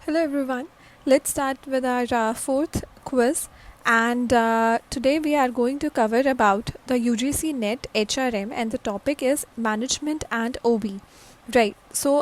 Hello everyone. Let's start with our fourth quiz, and today we are going to cover about the UGC NET HRM, and the topic is management and OB. Right. So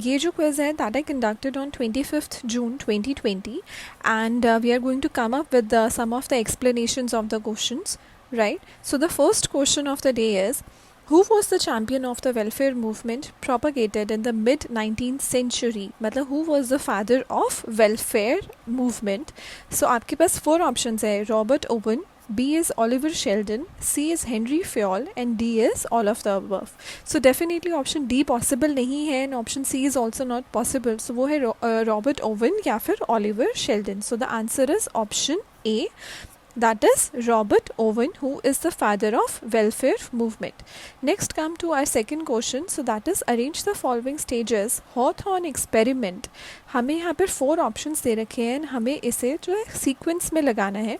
ये जो quiz है that I conducted on 25th June 2020, and we are going to come up with some of the explanations of the questions. Right. So the first question of the day is, who was the champion of the welfare movement propagated in the mid 19th century? मतलब who was the father of welfare movement? So आपके पास four options है. Robert Owen, B is Oliver Sheldon, C is Henry Fayol, and D is all of the above. So definitely option D possible नहीं है, and option C is also not possible. So वो है Robert Owen या फिर Oliver Sheldon. So the answer is option A. That is Robert Owen, who is the father of welfare movement. Next come to our second question. So that is, arrange the following stages Hawthorne experiment. हमें यहाँ पर 4 options दे रखे हैं, हमें इसे जो है sequence में लगाना है.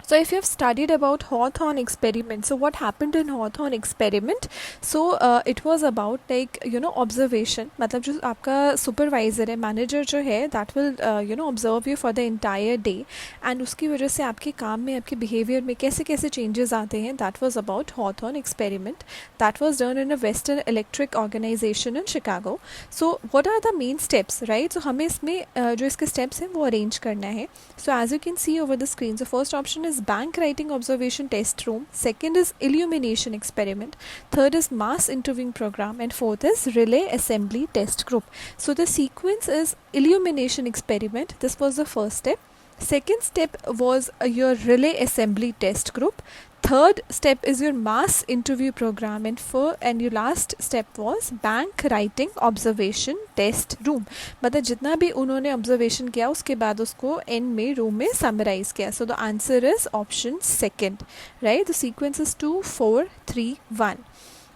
So if you have studied about Hawthorne experiment, so what happened in Hawthorne experiment? So it was about observation. मतलब जो आपका supervisor है, manager जो है, that will observe you for the entire day, and उसकी वजह से आपके काम में, आपके behavior में कैसे कैसे changes आते हैं. That was about Hawthorne experiment. That was done in a Western Electric organization in Chicago. So what are the main steps, right? So हमें इसमें जो इसके steps हैं वो arrange करना है. So as you can see over the screen, the first option is bank writing observation test room, second is illumination experiment, third is mass interviewing program, and fourth is relay assembly test group. So the sequence is illumination experiment. This was the first step. Second step was your relay assembly test group. Third step is your mass interview program, and your last step was bank writing observation test room. मतलब जितना भी उन्होंने observation किया उसके बाद उसको end में room में summarize किया. So the answer is option second, right? The sequence is 2, 4, 3, 1.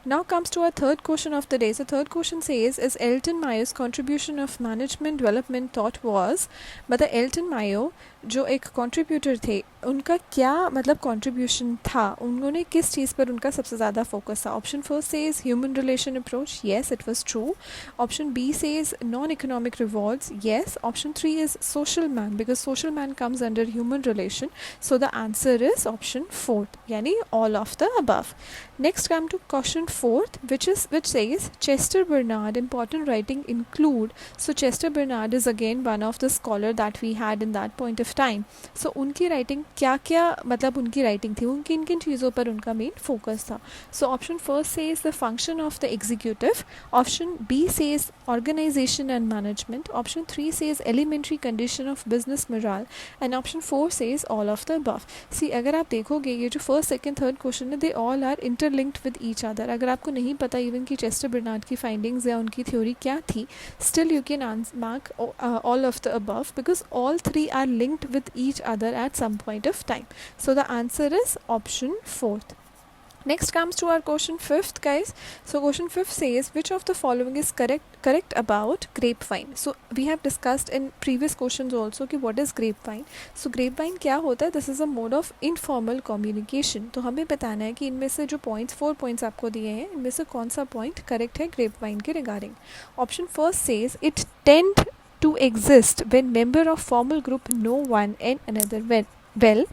Now comes to our third question of the day. So third question says, is Elton Mayo's contribution of management development thought was, मतलब Elton Mayo जो एक contributor थे, उनका क्या मतलब contribution था, उन्होंने किस चीज़ पर उनका सबसे ज़्यादा फोकस था. Option first says human relation approach, yes it was true. Option B says non economic rewards, yes. Option 3 is social man, because social man comes under human relation. So the answer is option fourth, यानी all of the above. Next come to question fourth, which says Chester Bernard important writing include. So Chester Bernard is again one of the scholar that we had in that point of time. So उनकी writing क्या क्या मतलब उनकी writing थी, उनकी किन किन चीज़ों पर उनका main focus था. So option first says the function of the executive. Option B says organization and management. Option 3 says elementary condition of business morale, and option 4 says all of the above. See अगर आप देखोगे ये जो first, second, third question है, they all are interlinked with each other. अगर आपको नहीं पता इवन कि चेस्टर बर्नार्ड की फाइंडिंग्स या उनकी थ्योरी क्या थी, still you can mark all of the above, because all three are linked with each other at some point of time. So the answer is option fourth. Next comes to our question fifth, guys. So question fifth says, which of the following is correct about grapevine? So we have discussed in previous questions also कि what is grapevine. So grapevine क्या होता है? This is a mode of informal communication. तो हमें बताना है कि इनमें से जो points, 4 points आपको दिए हैं, इनमें से कौन सा point correct है grapevine के regarding. Option first says it tend to exist when member of formal group know one and another well.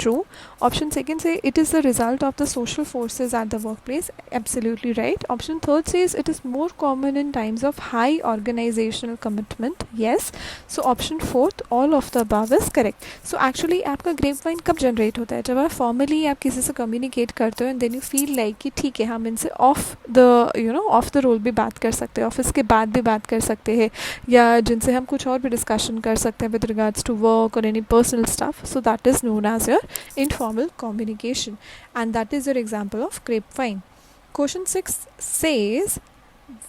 True. Option second say it is the result of the social forces at the workplace. Absolutely right. Option third says it is more common in times of high organizational commitment. Yes. So option fourth, all of the above is correct. So actually आपका grapevine कब generate होता है? जब आप formally आप किसी से communicate करते हो and then you feel like कि ठीक है हम इनसे off the roll भी बात कर सकते हैं, ऑफिस के बाद भी बात कर सकते हैं, या जिनसे हम कुछ और भी discussion कर सकते हैं with regards to work or any personal stuff. So that is known as your informal communication, and that is your example of grapevine. Question 6 says,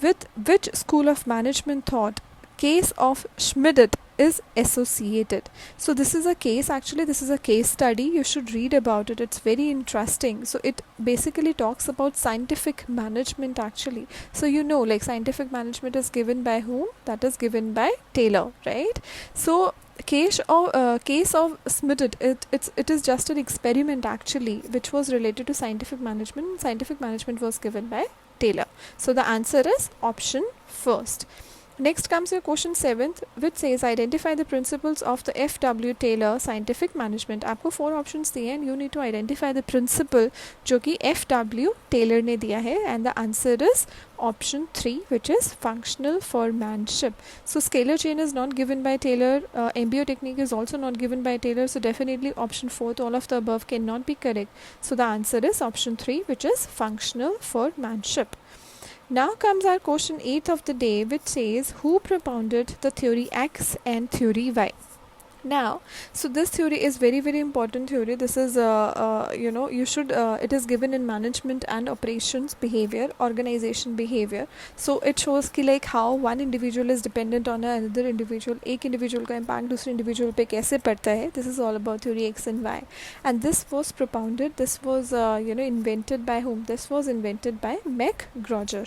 with which school of management thought case of Schmidt is associated? So this is a case, actually this is a case study, you should read about it, it's very interesting. So it basically talks about scientific management actually. So like scientific management is given by whom? That is given by Taylor, right? So case of Schmidt, it is just an experiment actually which was related to scientific management. Scientific management was given by Taylor. So the answer is option first. Next comes your question 7th, which says identify the principles of the F.W. Taylor scientific management. आपको 4 options दिए हैं and you need to identify the principle जो कि F.W. Taylor ने दिया है, and the answer is option 3, which is functional foremanship. So scalar chain is not given by Taylor, MBO technique is also not given by Taylor, so definitely option 4, all of the above cannot be correct. So the answer is option 3, which is functional foremanship. Now comes our question 8th of the day, which says who propounded the theory X and theory Y. Now, so this theory is very very important theory. This is you should it is given in management and operations behavior, organization behavior. So it shows कि like how one individual is dependent on another individual. एक individual का impact दूसरे individual पे कैसे पड़ता है. This is all about theory X and Y, and this was propounded, this was invented by whom? This was invented by MacGregor,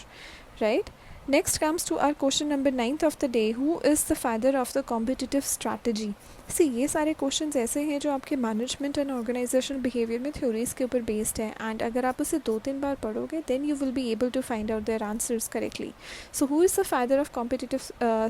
right? Next comes to our question number 9th of the day, who is the father of the competitive strategy. सी ये सारे questions ऐसे हैं जो आपके management and organisation behaviour में theories के ऊपर based है, एंड अगर आप उसे 2-3 बार पढ़ोगे then you will be able to find out their answers correctly. So who is the father of competitive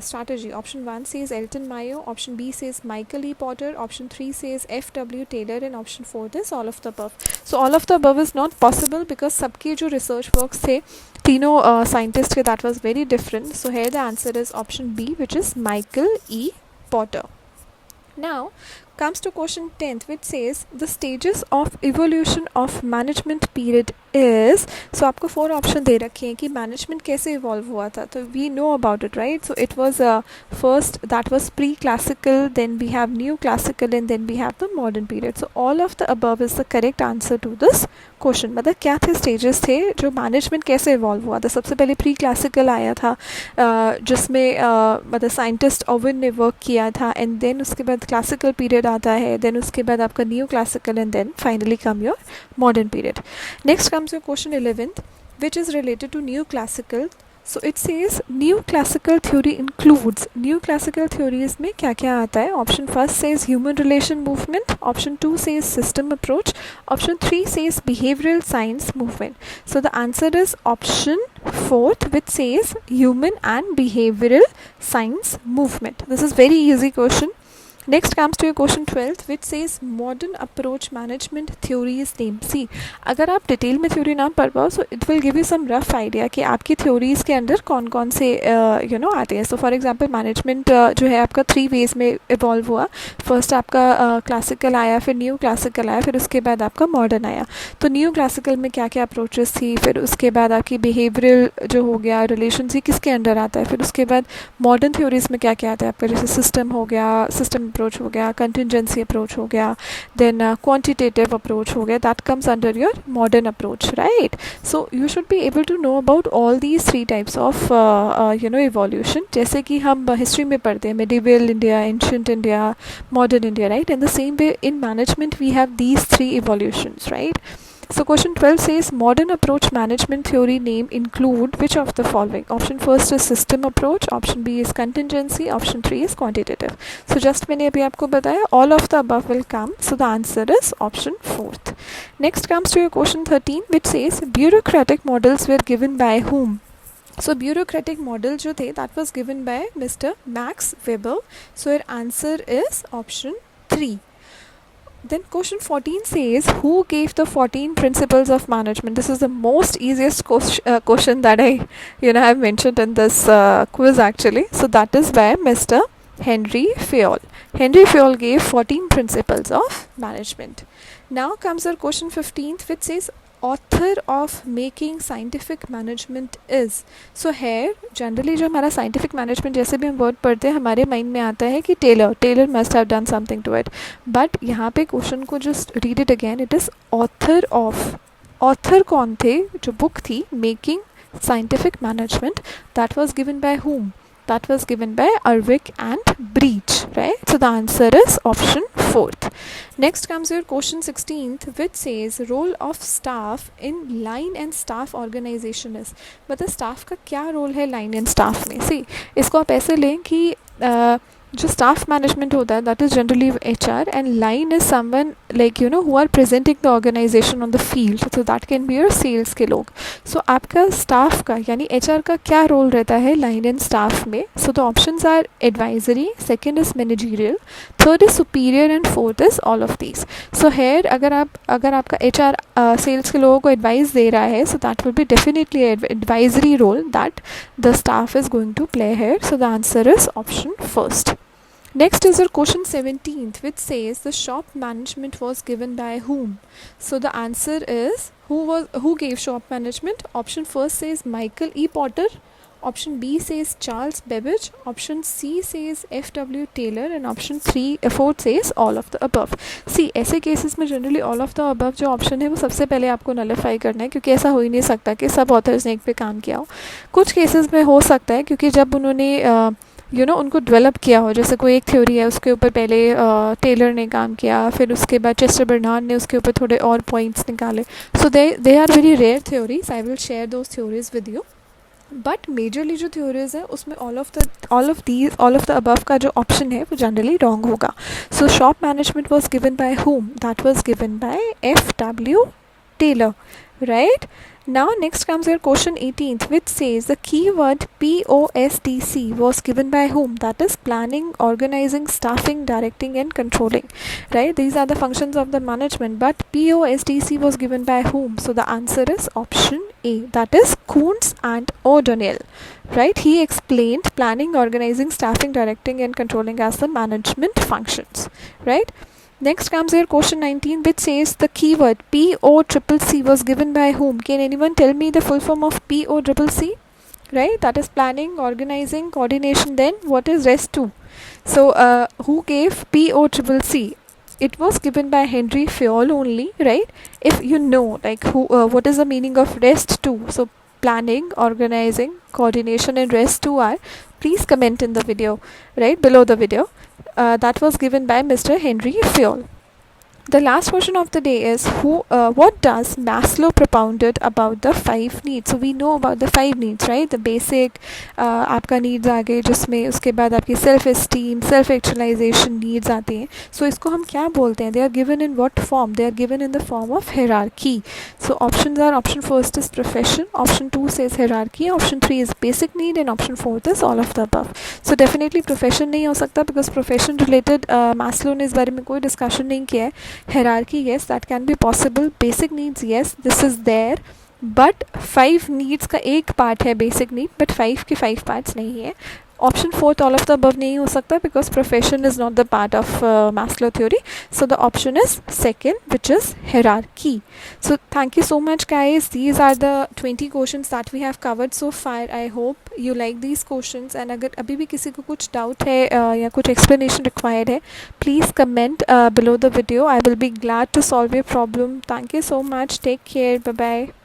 strategy? Option 1 says Elton Mayo, option B says Michael E Porter, option 3 says F.W. Taylor, and option 4 is all of the above. So all of the above is not possible because सबके जो research works थे तीनों scientist के, that was very different. So here the answer is option B, which is Michael E Porter. Now comes to question 10th, which says the stages of evolution of management period is. So आपको 4 option दे रखे हैं कि management कैसे evolve हुआ था. तो we know about it, right? So it was first that was pre classical, then we have new classical, and then we have the modern period. So all of the above is the correct answer to this question. मतलब क्या थे stages थे जो management कैसे evolve हुआ था. सबसे पहले प्री क्लासिकल आया था जिसमें मतलब साइंटिस्ट ओवन ने वर्क किया था, एंड देन उसके बाद क्लासिकल पीरियड आता है, देन उसके बाद आपका new classical, and then finally come your modern period. Next comes your question 11th, which is related to new classical. So it says new classical theory includes. New classical theories में क्या क्या आता है? Option 1 says human relation movement, option 2 says system approach, option 3 says behavioral science movement. So the answer is option 4th, which says human and behavioral science movement. This is very easy question. Next comes to your question 12th, which says modern approach management theory is named. See, अगर आप detail में theory ना पढ़ पाओ, so it will give you some rough idea कि आपकी theories के अंदर कौन कौन से आते हैं. सो फॉर एग्जांपल मैनेजमेंट जो है आपका 3 वेज में इवॉल्व हुआ. फर्स्ट आपका क्लासिकल आया, फिर न्यू क्लासिकल आया, फिर उसके बाद आपका मॉडर्न आया. तो न्यू क्लासिकल में क्या क्या अप्रोचेस थी, फिर उसके बाद आपकी बिहेवियरल जो हो गया, रिलेशन ही किसके अंडर आता है, फिर उसके बाद मॉडर्न थ्योरीज़ में क्या क्या आता है आपका, जैसे सिस्टम हो गया, सिस्टम अप्रोच हो गया, कंटिजेंसी अप्रोच हो गया, देन क्वांटिटेटिव अप्रोच हो गया. That comes under your modern approach, right? So you should be able to know about all these 3 types of evolution. जैसे कि हम हिस्ट्री में पढ़ते हैं medieval India, ancient India, modern India, right? In the same way in management we have these 3 evolutions, right? So question 12 says modern approach management theory name include which of the following? Option first is system approach, option B is contingency, option 3 is quantitative. So just मैंने अभी आपको बताया all of the above will come. So the answer is option 4th. Next comes to your question 13, which says bureaucratic models were given by whom? So bureaucratic model जो थे that was given by Mr. Max Weber. So your answer is option 3. Then question 14 says who gave the 14 principles of management? This is the most easiest question that I have mentioned in this quiz actually. So that is by Mr. Henry Fayol. Henry Fayol gave 14 principles of management. Now comes our question 15th, which says author of making scientific management is. So here generally जो हमारा scientific management जैसे भी हम word पढ़ते हैं हमारे mind में आता है कि Taylor must have done something to it. But यहाँ पे क्वेश्चन को just read it again. It is author of. author कौन थे? जो बुक थी making scientific management, that was given by whom? That was given by Urwick and Breach, right? So the answer is option 4th. Next comes your question 16th, which says role of staff in line and staff organization is. मतलब staff का क्या role है line and staff में? See, इसको आप ऐसे लें कि जो स्टाफ मैनेजमेंट होता है that is generally HR, and line is someone like who are presenting the organization on the field, so that can be your sales के लोग. सो आपका स्टाफ का यानी HR का क्या रोल रहता है लाइन एंड स्टाफ में? So the options are advisory, second is managerial, third is superior and fourth is all of these. So here अगर आपका HR सेल्स के लोगों को एडवाइस दे रहा है, so that will be definitely advisory role that the staff is going to play here. So the answer is option first. Next is your question 17th, which says the shop management was given by whom? So the answer is who gave shop management? Option first says Michael E. Potter. Option B says Charles Babbage. Option C says F.W. Taylor, and option 4 says all of the above. See, ऐसे cases में generally all of the above जो option है वो सबसे पहले आपको nullify करना है, क्योंकि ऐसा हो ही नहीं सकता कि सब ऑथर्स ने एक पे काम किया हो. कुछ केसेस में हो सकता है क्योंकि जब उन्होंने उनको डेवलप किया हो, जैसे कोई एक थ्योरी है उसके ऊपर पहले टेलर ने काम किया, फिर उसके बाद चेस्टर बर्नार्ड ने उसके ऊपर थोड़े और पॉइंट्स निकाले. So they are very rare theories. I will share those theories with you. But majorly जो थ्योरीज है उसमें ऑल ऑफ द अबव का जो ऑप्शन है वो जनरली रॉन्ग होगा. So shop management was given by whom? That was given by F.W. Taylor, right? Now next comes your question 18th, which says the keyword POSTC was given by whom? That is planning, organizing, staffing, directing and controlling, right? These are the functions of the management, but POSTC was given by whom? So the answer is option A, that is Kuntz and O'Donnell, right? He explained planning, organizing, staffing, directing and controlling as the management functions, right? Next comes your question 19, which says the keyword POCCC was given by whom? Can anyone tell me the full form of POCCC? Right, that is planning, organizing, coordination. Then what is rest 2? So who gave POCCC? It was given by Henry Fayol only, right? If you know like what is the meaning of rest 2, so planning, organizing, coordination and rest 2 are, please comment in the video, right below the video. That was given by Mr. Henry Fayol. The last question of the day is what does Maslow propounded about the 5 needs? So we know about the 5 needs, right? The basic आपका needs आ गए, जिसमें उसके बाद आपकी self esteem, self actualization needs आती हैं. So इसको हम क्या बोलते हैं? They are given in what form? They are given in the form of hierarchy. So options are, option first is profession, option 2 says hierarchy, option 3 is basic need and option 4 is all of the above. So definitely profession नहीं हो सकता because profession related Maslow ने इस बारे में कोई discussion नहीं किया है. Hierarchy, yes, that can be possible. Basic needs, yes, this is there. But 5 needs का एक part है basic need, but 5 के 5 parts नहीं है. Option 4 all of the above नहीं हो सकता because profession is not the part of Maslow theory. So the option is second, which is hierarchy. So thank you so much guys. These are the 20 questions that we have covered so far. I hope you like these questions, and अगर अभी भी किसी को कुछ doubt है या कुछ explanation required है, please comment below the video. I will be glad to solve your problem. Thank you so much. Take care. Bye bye.